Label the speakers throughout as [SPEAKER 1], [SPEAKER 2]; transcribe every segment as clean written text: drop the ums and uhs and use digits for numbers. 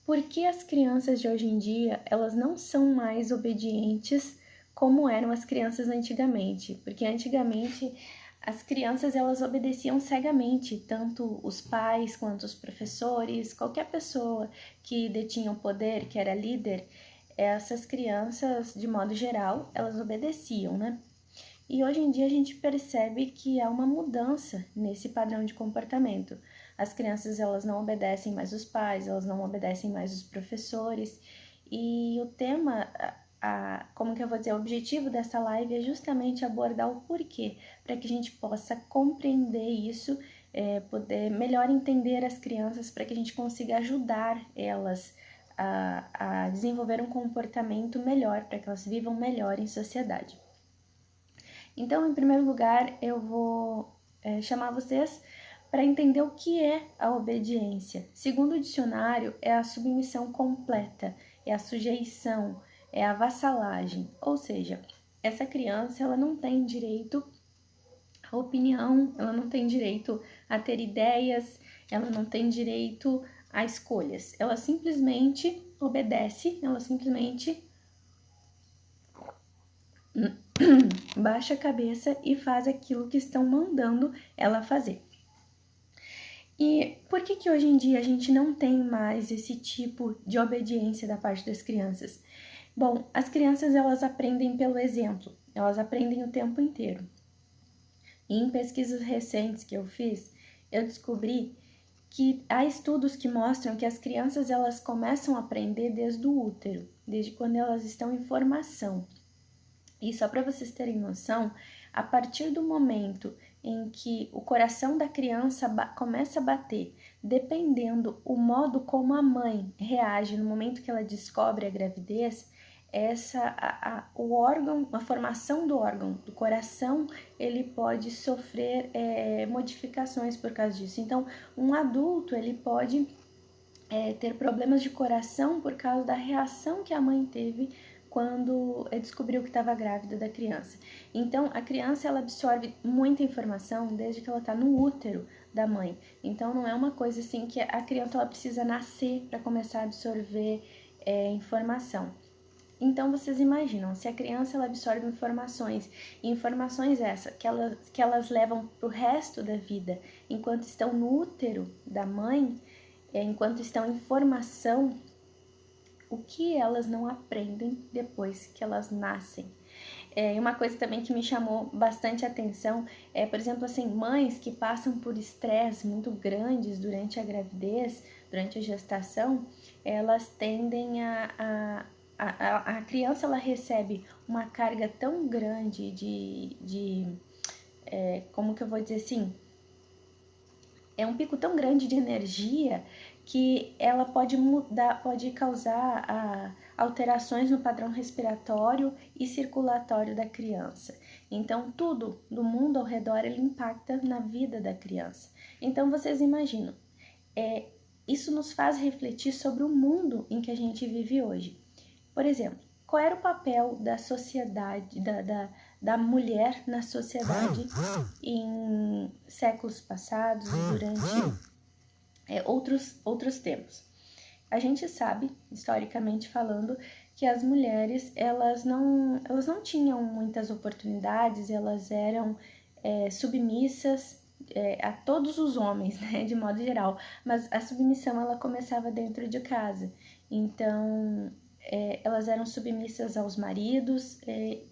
[SPEAKER 1] por que as crianças de hoje em dia, elas não são mais obedientes como eram as crianças antigamente? Porque antigamente as crianças, elas obedeciam cegamente, tanto os pais quanto os professores, qualquer pessoa que detinha o poder, que era líder, essas crianças, de modo geral, elas obedeciam, né? E hoje em dia a gente percebe que há uma mudança nesse padrão de comportamento. As crianças, elas não obedecem mais os pais, elas não obedecem mais os professores. E o tema, como que eu vou dizer, o objetivo dessa live é justamente abordar o porquê, para que a gente possa compreender isso, poder melhor entender as crianças, para que a gente consiga ajudar elas a desenvolver um comportamento melhor, para que elas vivam melhor em sociedade. Então, em primeiro lugar, eu vou chamar vocês para entender o que é a obediência. Segundo o dicionário, é a submissão completa, é a sujeição, é a vassalagem. Ou seja, essa criança, ela não tem direito à opinião, ela não tem direito a ter ideias, ela não tem direito a escolhas. Ela simplesmente obedece, ela simplesmente baixa a cabeça e faz aquilo que estão mandando ela fazer. E por que hoje em dia a gente não tem mais esse tipo de obediência da parte das crianças? Bom, as crianças, elas aprendem pelo exemplo, elas aprendem o tempo inteiro. E em pesquisas recentes que eu fiz, eu descobri que há estudos que mostram que as crianças, elas começam a aprender desde o útero, desde quando elas estão em formação. E só para vocês terem noção, a partir do momento em que o coração da criança começa a bater, dependendo o modo como a mãe reage no momento que ela descobre a gravidez, o órgão, a formação do órgão do coração, ele pode sofrer modificações por causa disso. Então, um adulto, ele pode ter problemas de coração por causa da reação que a mãe teve quando descobriu que estava grávida da criança. Então, a criança, ela absorve muita informação desde que ela está no útero da mãe. Então, não é uma coisa assim que a criança, ela precisa nascer para começar a absorver informação. Então, vocês imaginam, se a criança, ela absorve informações essas que elas levam para o resto da vida, enquanto estão no útero da mãe, enquanto estão em formação, o que elas não aprendem depois que elas nascem. Uma coisa também que me chamou bastante atenção é, por exemplo, assim, mães que passam por estresse muito grandes durante a gravidez, durante a gestação, elas tendem a criança, ela recebe uma carga tão grande como que eu vou dizer assim, é um pico tão grande de energia que ela pode causar alterações no padrão respiratório e circulatório da criança. Então, tudo do mundo ao redor, ele impacta na vida da criança. Então, vocês imaginam, isso nos faz refletir sobre o mundo em que a gente vive hoje. Por exemplo, qual era o papel da sociedade, da mulher na sociedade em séculos passados e durante outros tempos? A gente sabe, historicamente falando, que as mulheres, elas não tinham muitas oportunidades, elas eram submissas a todos os homens, né, de modo geral, mas a submissão, ela começava dentro de casa. Então, elas eram submissas aos maridos,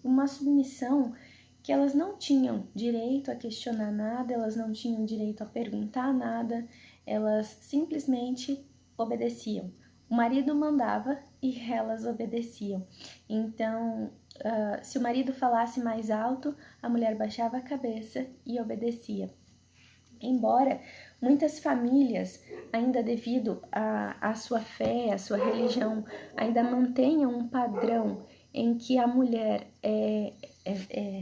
[SPEAKER 1] uma submissão que elas não tinham direito a questionar nada, elas não tinham direito a perguntar nada, elas simplesmente obedeciam. O marido mandava e elas obedeciam. Então, se o marido falasse mais alto, a mulher baixava a cabeça e obedecia. Embora muitas famílias, ainda devido à sua fé, à sua religião, ainda mantenham um padrão em que a mulher é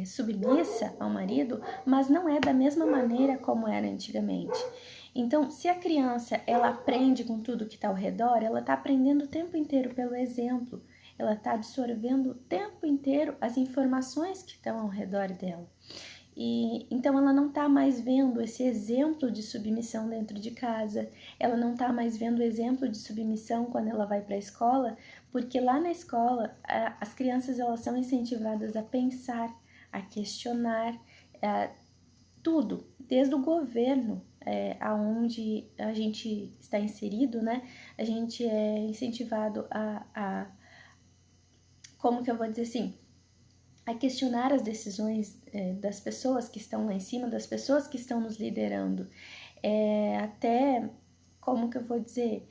[SPEAKER 1] submissa ao marido, mas não é da mesma maneira como era antigamente. Então, se a criança, ela aprende com tudo que está ao redor, ela está aprendendo o tempo inteiro pelo exemplo, ela está absorvendo o tempo inteiro as informações que estão ao redor dela. E então ela não está mais vendo esse exemplo de submissão dentro de casa, ela não está mais vendo o exemplo de submissão quando ela vai para a escola, porque lá na escola as crianças elas são incentivadas a pensar, a questionar, tudo, desde o governo aonde a gente está inserido, né? A gente é incentivado como que eu vou dizer assim, a questionar as decisões das pessoas que estão lá em cima, das pessoas que estão nos liderando. Até, como que eu vou dizer,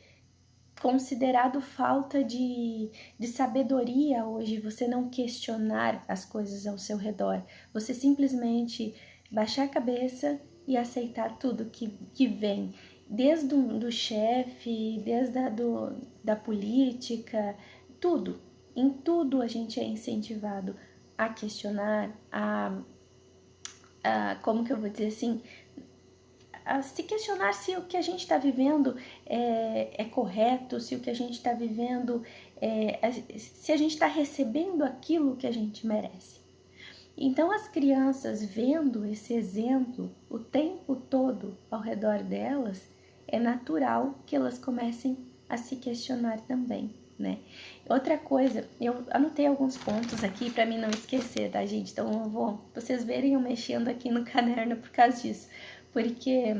[SPEAKER 1] considerado falta de sabedoria hoje você não questionar as coisas ao seu redor, você simplesmente baixar a cabeça e aceitar tudo que vem, desde do chefe, desde da política, tudo. Em tudo a gente é incentivado a questionar, como que eu vou dizer assim, a se questionar se o que a gente está vivendo é correto, se o que a gente está vivendo, se a gente está recebendo aquilo que a gente merece. Então, as crianças vendo esse exemplo o tempo todo ao redor delas, é natural que elas comecem a se questionar também, né? Outra coisa, eu anotei alguns pontos aqui para mim não esquecer, tá, gente? Então, eu vou, vocês verem eu mexendo aqui no caderno por causa disso, porque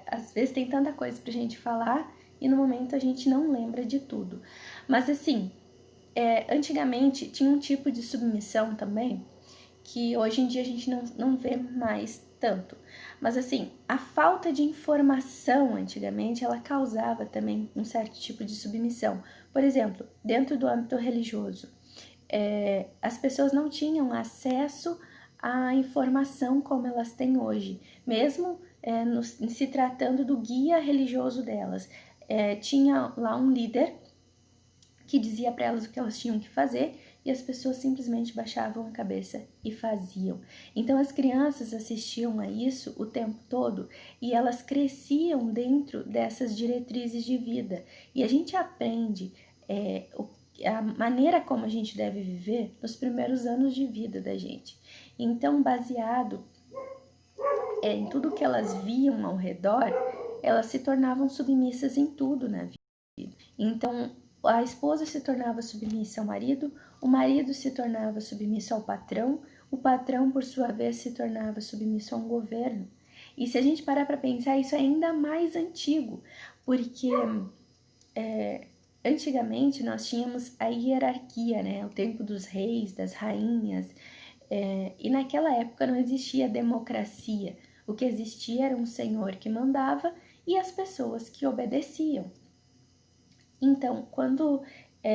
[SPEAKER 1] às vezes tem tanta coisa pra gente falar e no momento a gente não lembra de tudo. Mas assim, antigamente tinha um tipo de submissão também que hoje em dia a gente não vê mais tanto. Mas assim, a falta de informação antigamente ela causava também um certo tipo de submissão. Por exemplo, dentro do âmbito religioso, as pessoas não tinham acesso à informação como elas têm hoje, mesmo se tratando do guia religioso delas. Tinha lá um líder que dizia para elas o que elas tinham que fazer e as pessoas simplesmente baixavam a cabeça e faziam. Então as crianças assistiam a isso o tempo todo e elas cresciam dentro dessas diretrizes de vida. E a gente aprende a maneira como a gente deve viver nos primeiros anos de vida da gente. Então, baseado em tudo que elas viam ao redor, elas se tornavam submissas em tudo na vida. Então, a esposa se tornava submissa ao marido, o marido se tornava submisso ao patrão, o patrão, por sua vez, se tornava submisso a um governo. E se a gente parar para pensar, isso é ainda mais antigo, porque antigamente nós tínhamos a hierarquia, né? O tempo dos reis, das rainhas, e naquela época não existia democracia. O que existia era um senhor que mandava e as pessoas que obedeciam. Então, quando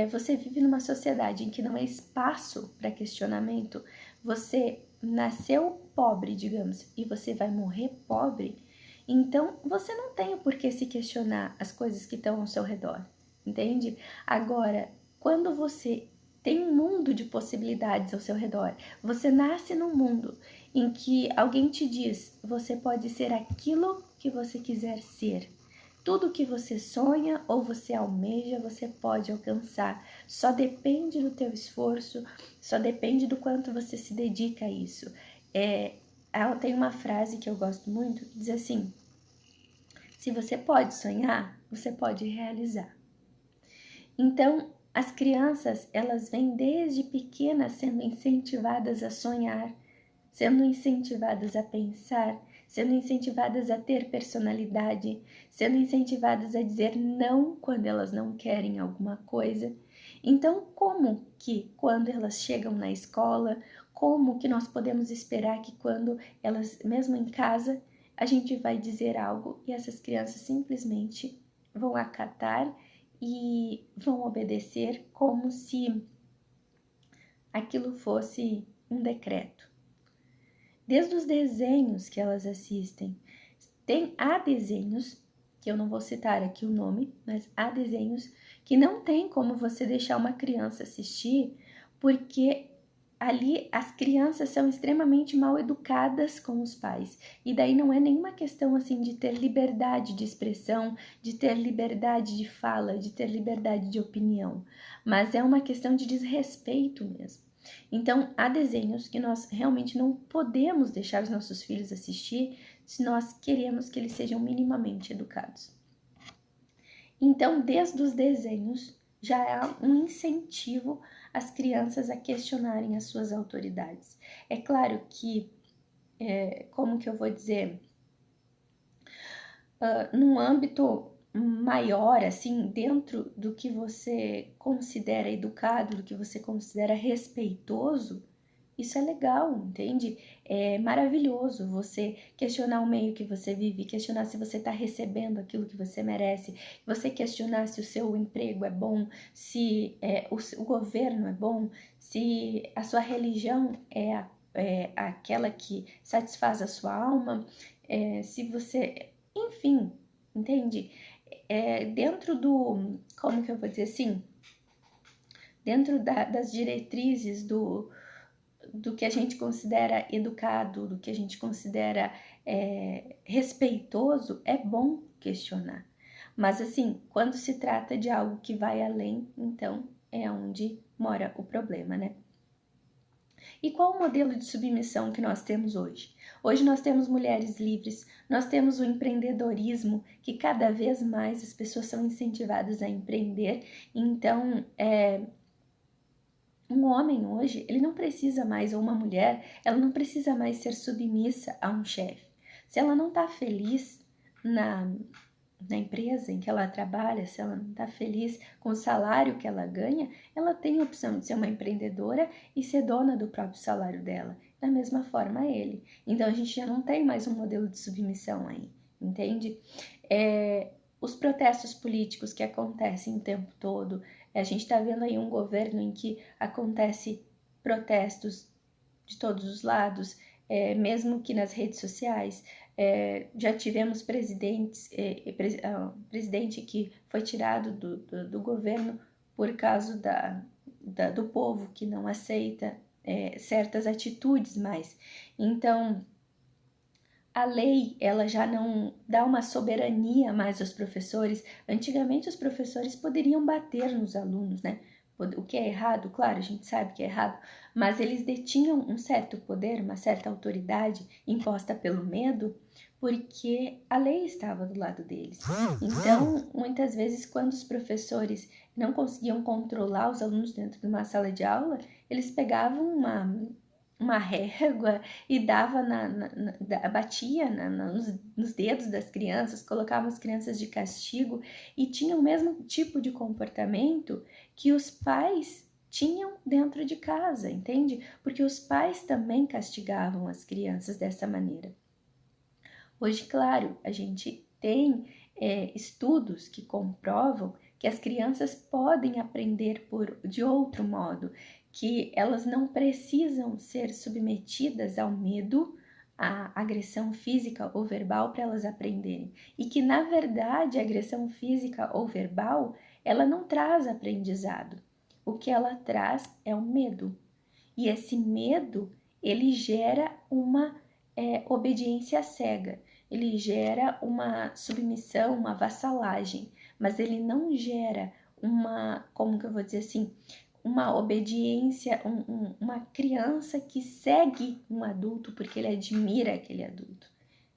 [SPEAKER 1] você vive numa sociedade em que não há espaço para questionamento, você nasceu pobre, digamos, e você vai morrer pobre, então você não tem por que se questionar as coisas que estão ao seu redor, entende? Agora, quando você tem um mundo de possibilidades ao seu redor, você nasce num mundo em que alguém te diz, você pode ser aquilo que você quiser ser. Tudo que você sonha ou você almeja, você pode alcançar. Só depende do teu esforço, só depende do quanto você se dedica a isso. Tem uma frase que eu gosto muito, que diz assim, se você pode sonhar, você pode realizar. Então, as crianças, elas vêm desde pequenas sendo incentivadas a sonhar, sendo incentivadas a pensar, sendo incentivadas a ter personalidade, sendo incentivadas a dizer não quando elas não querem alguma coisa. Então, como que quando elas chegam na escola, como que nós podemos esperar que quando elas, mesmo em casa, a gente vai dizer algo e essas crianças simplesmente vão acatar e vão obedecer como se aquilo fosse um decreto. Desde os desenhos que elas assistem, há desenhos, que eu não vou citar aqui o nome, mas há desenhos que não tem como você deixar uma criança assistir, porque ali as crianças são extremamente mal educadas com os pais. E daí não é nenhuma questão assim de ter liberdade de expressão, de ter liberdade de fala, de ter liberdade de opinião, mas é uma questão de desrespeito mesmo. Então, há desenhos que nós realmente não podemos deixar os nossos filhos assistir se nós queremos que eles sejam minimamente educados. Então, desde os desenhos, já há um incentivo às crianças a questionarem as suas autoridades. É claro que, como que eu vou dizer, num âmbito maior, assim, dentro do que você considera educado, do que você considera respeitoso, isso é legal, entende? É maravilhoso você questionar o meio que você vive, questionar se você está recebendo aquilo que você merece, você questionar se o seu emprego é bom, se o governo é bom, se a sua religião é aquela que satisfaz a sua alma, se você... Enfim, entende? Dentro do... Como que eu vou dizer assim? Dentro das diretrizes do que a gente considera educado, do que a gente considera respeitoso, é bom questionar. Mas assim, quando se trata de algo que vai além, então é onde mora o problema, né? E qual o modelo de submissão que nós temos hoje? Hoje nós temos mulheres livres, nós temos o empreendedorismo, que cada vez mais as pessoas são incentivadas a empreender. Então, um homem hoje, ele não precisa mais, ou uma mulher, ela não precisa mais ser submissa a um chefe. Se ela não está feliz na empresa em que ela trabalha, se ela não está feliz com o salário que ela ganha, ela tem a opção de ser uma empreendedora e ser dona do próprio salário dela. Da mesma forma ele. Então a gente já não tem mais um modelo de submissão aí, entende? Os protestos políticos que acontecem o tempo todo, a gente está vendo aí um governo em que acontece protestos de todos os lados, mesmo que nas redes sociais. Já tivemos presidente que foi tirado do governo por causa do povo que não aceita certas atitudes mais. Então, a lei, ela já não dá uma soberania mais aos professores. Antigamente, os professores poderiam bater nos alunos, né? O que é errado, claro, a gente sabe que é errado, mas eles detinham um certo poder, uma certa autoridade imposta pelo medo, porque a lei estava do lado deles. Então, muitas vezes, quando os professores não conseguiam controlar os alunos dentro de uma sala de aula, eles pegavam uma régua e dava batia nos dedos das crianças, colocava as crianças de castigo e tinha o mesmo tipo de comportamento que os pais tinham dentro de casa, entende? Porque os pais também castigavam as crianças dessa maneira. Hoje, claro, a gente tem estudos que comprovam que as crianças podem aprender de outro modo, que elas não precisam ser submetidas ao medo, à agressão física ou verbal para elas aprenderem. E que, na verdade, a agressão física ou verbal, ela não traz aprendizado. O que ela traz é o medo. E esse medo, ele gera uma obediência cega. Ele gera uma submissão, uma vassalagem, mas ele não gera como que eu vou dizer assim, uma obediência, uma criança que segue um adulto porque ele admira aquele adulto,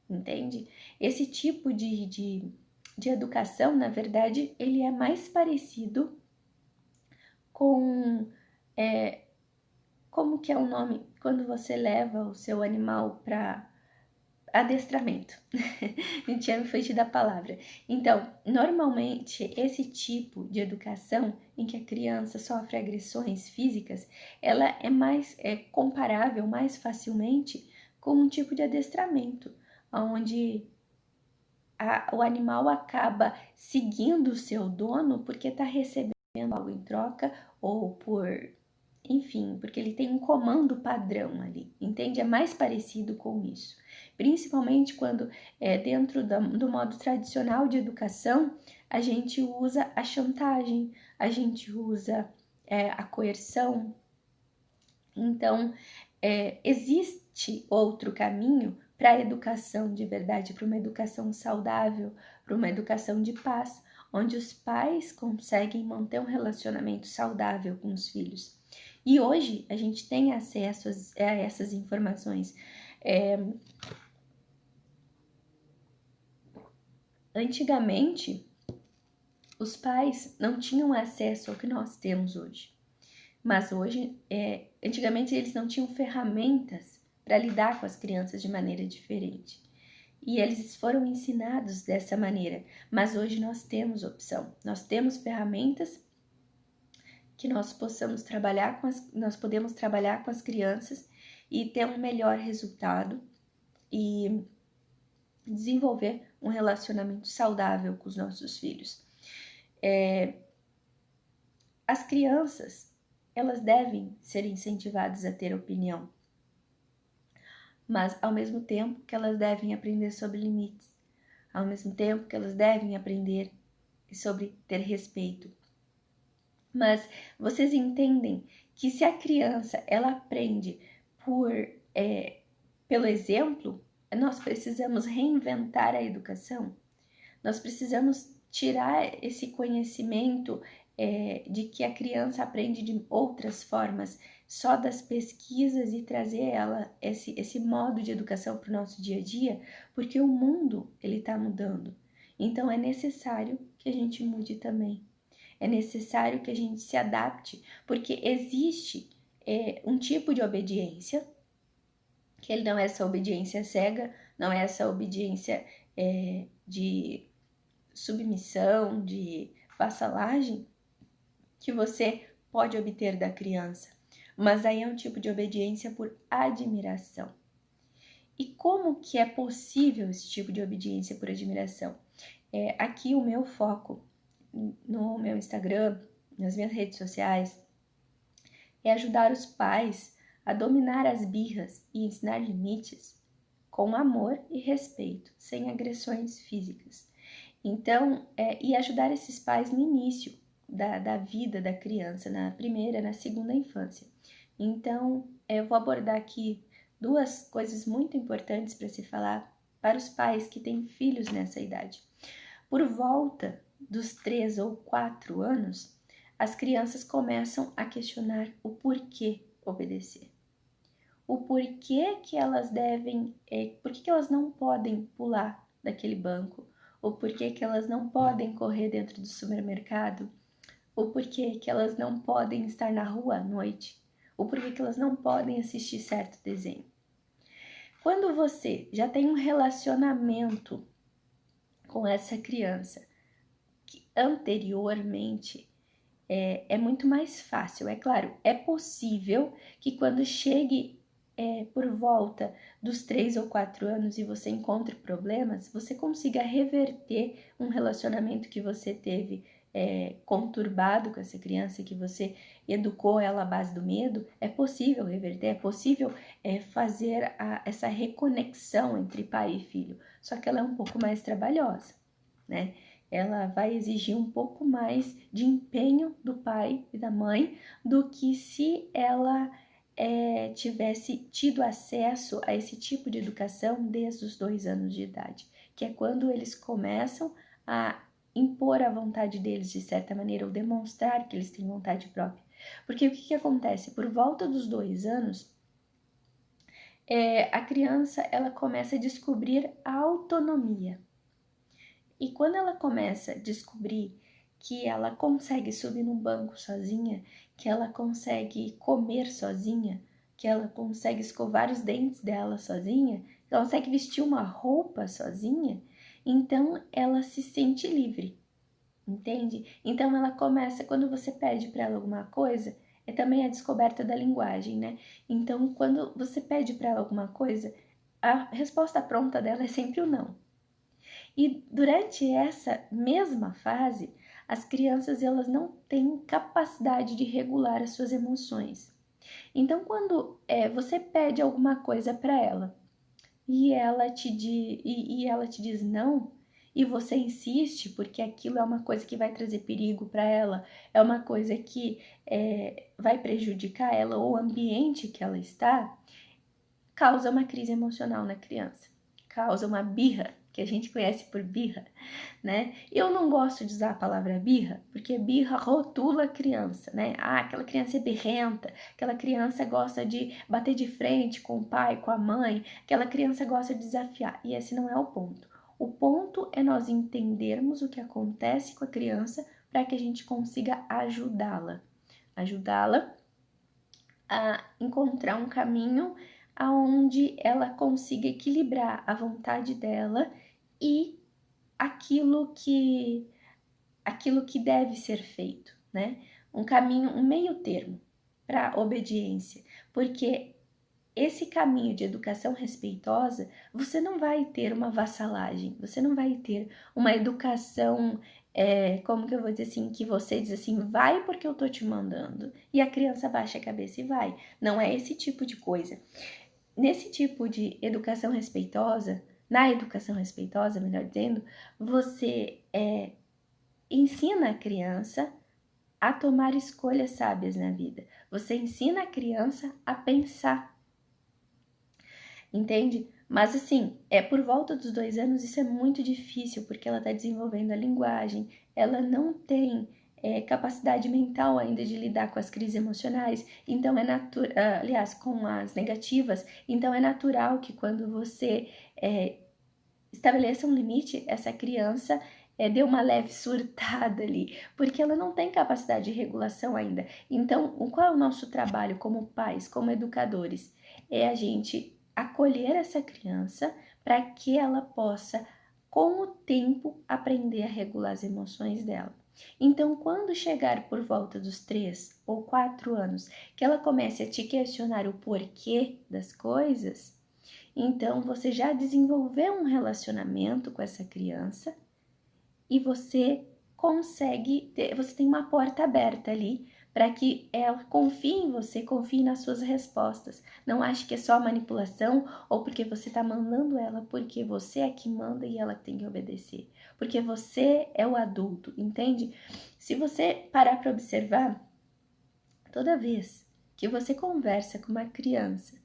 [SPEAKER 1] entende? Esse tipo de educação, na verdade, ele é mais parecido com... como que é o nome? Quando você leva o seu animal para adestramento. A gente tinha me fugido da palavra. Então, normalmente, esse tipo de educação em que a criança sofre agressões físicas, ela é mais comparável mais facilmente com um tipo de adestramento, onde o animal acaba seguindo o seu dono porque está recebendo algo em troca ou enfim, porque ele tem um comando padrão ali, entende? É mais parecido com isso. Principalmente quando, dentro do modo tradicional de educação, a gente usa a chantagem, a gente usa a coerção. Então, existe outro caminho para a educação de verdade, para uma educação saudável, para uma educação de paz, onde os pais conseguem manter um relacionamento saudável com os filhos. E hoje a gente tem acesso a essas informações. Antigamente, os pais não tinham acesso ao que nós temos hoje. Mas hoje, antigamente eles não tinham ferramentas para lidar com as crianças de maneira diferente. E eles foram ensinados dessa maneira. Mas hoje nós temos opção. Nós temos ferramentas que nós podemos trabalhar com as crianças e ter um melhor resultado e desenvolver um relacionamento saudável com os nossos filhos. As crianças, elas devem ser incentivadas a ter opinião, mas ao mesmo tempo que elas devem aprender sobre limites, ao mesmo tempo que elas devem aprender sobre ter respeito. Mas vocês entendem que se a criança ela aprende pelo exemplo, nós precisamos reinventar a educação, nós precisamos tirar esse conhecimento de que a criança aprende de outras formas, só das pesquisas, e trazer esse modo de educação para o nosso dia a dia, porque o mundo está mudando. Então é necessário que a gente mude também. É necessário que a gente se adapte, porque existe um tipo de obediência, que ele não é essa obediência cega, não é essa obediência de submissão, de vassalagem, que você pode obter da criança, mas aí é um tipo de obediência por admiração. E como que é possível esse tipo de obediência por admiração? Aqui o meu foco no meu Instagram, nas minhas redes sociais, é ajudar os pais a dominar as birras e ensinar limites com amor e respeito, sem agressões físicas. Então, e ajudar esses pais no início da vida da criança, na primeira, na segunda infância. Então, eu vou abordar aqui duas coisas muito importantes para se falar para os pais que têm filhos nessa idade. Por volta dos 3 ou 4 anos, as crianças começam a questionar o porquê obedecer. O porquê que elas devem, por que elas não podem pular daquele banco, o porquê que elas não podem correr dentro do supermercado, o porquê que elas não podem estar na rua à noite, o porquê que elas não podem assistir certo desenho. Quando você já tem um relacionamento com essa criança que anteriormente, é muito mais fácil. É claro, é possível que quando chegue por volta dos 3 ou 4 anos e você encontre problemas, você consiga reverter um relacionamento que você teve conturbado com essa criança, que você educou ela à base do medo. É possível reverter, é possível fazer essa reconexão entre pai e filho, só que ela é um pouco mais trabalhosa, né? Ela vai exigir um pouco mais de empenho do pai e da mãe do que se ela tivesse tido acesso a esse tipo de educação desde os 2 anos de idade, que é quando eles começam a impor a vontade deles de certa maneira, ou demonstrar que eles têm vontade própria. Porque o que acontece? Por volta dos 2 anos, a criança ela começa a descobrir a autonomia. E quando ela começa a descobrir que ela consegue subir num banco sozinha, que ela consegue comer sozinha, que ela consegue escovar os dentes dela sozinha, que ela consegue vestir uma roupa sozinha, então ela se sente livre, entende? Então ela começa, quando você pede para ela alguma coisa, é também a descoberta da linguagem, né? Então quando você pede para ela alguma coisa, a resposta pronta dela é sempre o não. E durante essa mesma fase, as crianças elas não têm capacidade de regular as suas emoções. Então, quando você pede alguma coisa para ela e ela te diz não, e você insiste porque aquilo é uma coisa que vai trazer perigo para ela, é uma coisa que vai prejudicar ela ou o ambiente que ela está, causa uma crise emocional na criança, causa uma birra que a gente conhece por birra, né? Eu não gosto de usar a palavra birra, porque birra rotula a criança, né? Ah, aquela criança é birrenta, aquela criança gosta de bater de frente com o pai, com a mãe, aquela criança gosta de desafiar, e esse não é o ponto. O ponto é nós entendermos o que acontece com a criança para que a gente consiga ajudá-la a encontrar um caminho aonde ela consiga equilibrar a vontade dela e aquilo que deve ser feito, né? Um caminho, um meio termo para obediência, porque esse caminho de educação respeitosa, você não vai ter uma vassalagem, você não vai ter uma educação, como que eu vou dizer assim, que você diz assim, vai porque eu tô te mandando, e a criança baixa a cabeça e vai. Não é esse tipo de coisa. Nesse tipo de educação respeitosa, na educação respeitosa, melhor dizendo, você ensina a criança a tomar escolhas sábias na vida. Você ensina a criança a pensar, entende? Mas assim, por volta dos 2 anos isso é muito difícil, porque ela está desenvolvendo a linguagem, ela não tem capacidade mental ainda de lidar com as crises emocionais, então é natural, aliás, com as negativas, então é natural que quando você estabeleça um limite, essa criança dê uma leve surtada ali, porque ela não tem capacidade de regulação ainda. Então, qual é o nosso trabalho como pais, como educadores? É a gente acolher essa criança para que ela possa, com o tempo, aprender a regular as emoções dela. Então, quando chegar por volta dos 3 ou 4 anos, que ela comece a te questionar o porquê das coisas, então você já desenvolveu um relacionamento com essa criança e você consegue, você tem uma porta aberta ali para que ela confie em você, confie nas suas respostas. Não ache que é só manipulação ou porque você está mandando ela, porque você é que manda e ela tem que obedecer. Porque você é o adulto, entende? Se você parar para observar, toda vez que você conversa com uma criança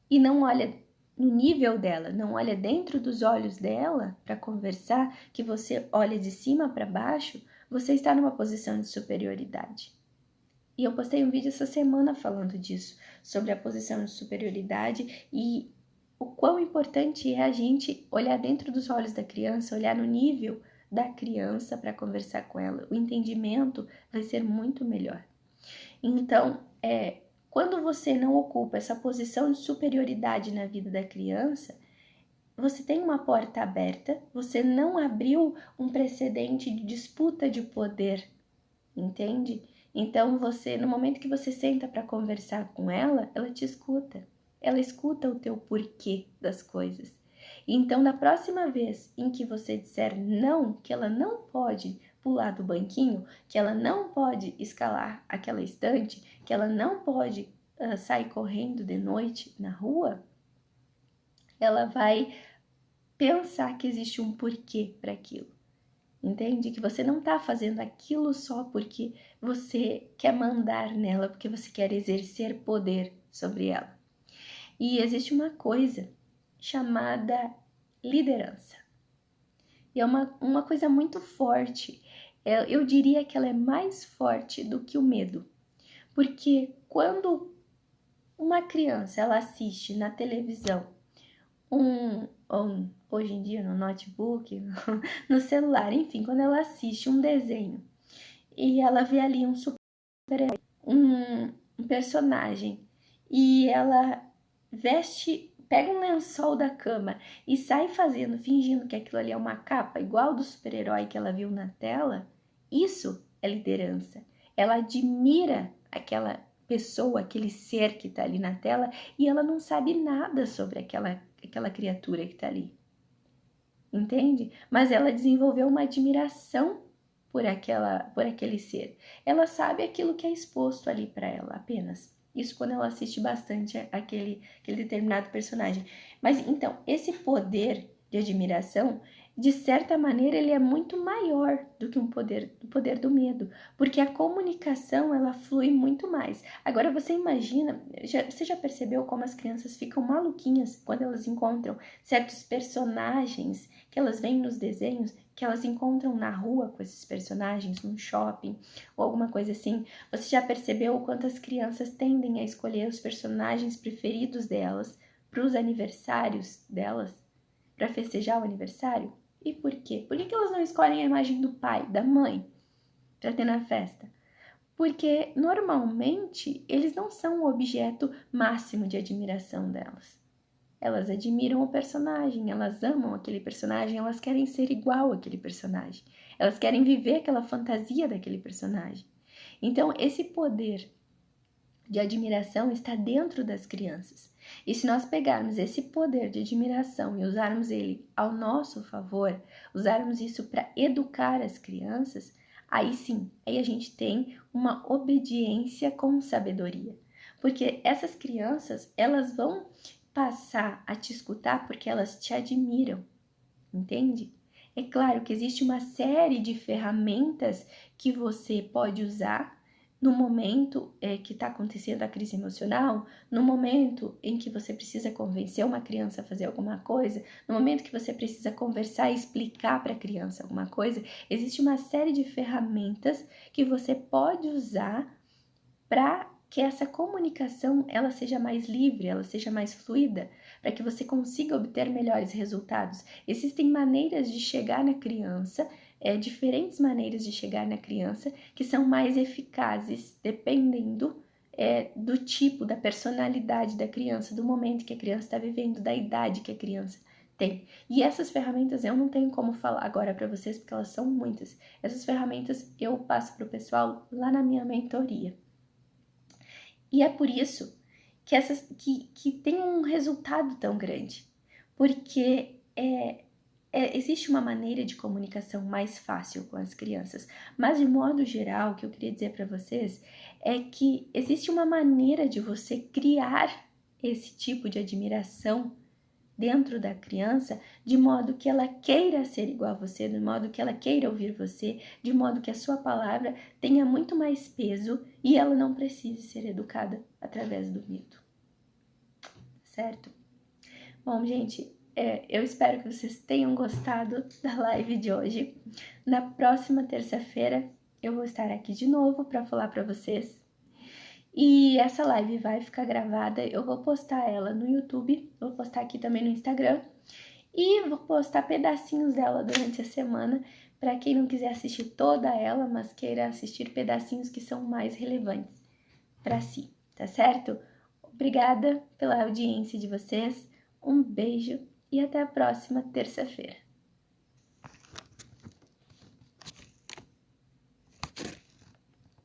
[SPEAKER 1] e não olha no nível dela, não olha dentro dos olhos dela para conversar, que você olha de cima para baixo, você está numa posição de superioridade. E eu postei um vídeo essa semana falando disso, sobre a posição de superioridade e o quão importante é a gente olhar dentro dos olhos da criança, olhar no nível da criança para conversar com ela. O entendimento vai ser muito melhor. Então, quando você não ocupa essa posição de superioridade na vida da criança, você tem uma porta aberta, você não abriu um precedente de disputa de poder, entende? Então, no momento que você senta para conversar com ela, ela te escuta. Ela escuta o teu porquê das coisas. Então, da próxima vez em que você disser não, que ela não pode pular do banquinho, que ela não pode escalar aquela estante, que ela não pode sair correndo de noite na rua, ela vai pensar que existe um porquê para aquilo. Entende? Que você não está fazendo aquilo só porque você quer mandar nela, porque você quer exercer poder sobre ela. E existe uma coisa chamada liderança. E é uma coisa muito forte. Eu diria que ela é mais forte do que o medo. Porque quando uma criança ela assiste na televisão, hoje em dia no notebook, no celular, enfim, quando ela assiste um desenho e ela vê ali um super-herói, um personagem, e ela pega um lençol da cama e sai fingindo que aquilo ali é uma capa igual do super-herói que ela viu na tela, isso é liderança. Ela admira aquela pessoa, aquele ser que está ali na tela e ela não sabe nada sobre aquela criatura que está ali. Entende? Mas ela desenvolveu uma admiração por aquele ser. Ela sabe aquilo que é exposto ali para ela apenas. Isso quando ela assiste bastante aquele determinado personagem. Mas então, esse poder de admiração de certa maneira, ele é muito maior do que o poder do medo, porque a comunicação, ela flui muito mais. Agora, você imagina, você já percebeu como as crianças ficam maluquinhas quando elas encontram certos personagens que elas veem nos desenhos, que elas encontram na rua com esses personagens, num shopping ou alguma coisa assim? Você já percebeu o quanto as crianças tendem a escolher os personagens preferidos delas para os aniversários delas, para festejar o aniversário? E por quê? Por que elas não escolhem a imagem do pai, da mãe, para ter na festa? Porque normalmente eles não são o objeto máximo de admiração delas. Elas admiram o personagem, elas amam aquele personagem, elas querem ser igual àquele personagem. Elas querem viver aquela fantasia daquele personagem. Então, esse poder de admiração está dentro das crianças. E se nós pegarmos esse poder de admiração e usarmos ele ao nosso favor, usarmos isso para educar as crianças, aí sim, aí a gente tem uma obediência com sabedoria. Porque essas crianças, elas vão passar a te escutar porque elas te admiram, entende? É claro que existe uma série de ferramentas que você pode usar no momento que está acontecendo a crise emocional, no momento em que você precisa convencer uma criança a fazer alguma coisa, no momento que você precisa conversar e explicar para a criança alguma coisa, existe uma série de ferramentas que você pode usar para que essa comunicação ela seja mais livre, ela seja mais fluida, para que você consiga obter melhores resultados. Existem maneiras de chegar na criança, diferentes maneiras de chegar na criança, que são mais eficazes, dependendo do tipo, da personalidade da criança, do momento que a criança está vivendo, da idade que a criança tem. E essas ferramentas eu não tenho como falar agora para vocês, porque elas são muitas. Essas ferramentas eu passo para o pessoal lá na minha mentoria. E é por isso que tem um resultado tão grande, porque existe uma maneira de comunicação mais fácil com as crianças, mas de modo geral, o que eu queria dizer para vocês é que existe uma maneira de você criar esse tipo de admiração dentro da criança, de modo que ela queira ser igual a você, de modo que ela queira ouvir você, de modo que a sua palavra tenha muito mais peso e ela não precise ser educada através do medo. Certo? Bom, gente, eu espero que vocês tenham gostado da live de hoje. Na próxima terça-feira eu vou estar aqui de novo para falar para vocês. E essa live vai ficar gravada, eu vou postar ela no YouTube, vou postar aqui também no Instagram e vou postar pedacinhos dela durante a semana para quem não quiser assistir toda ela, mas queira assistir pedacinhos que são mais relevantes para si, tá certo? Obrigada pela audiência de vocês, um beijo e até a próxima terça-feira.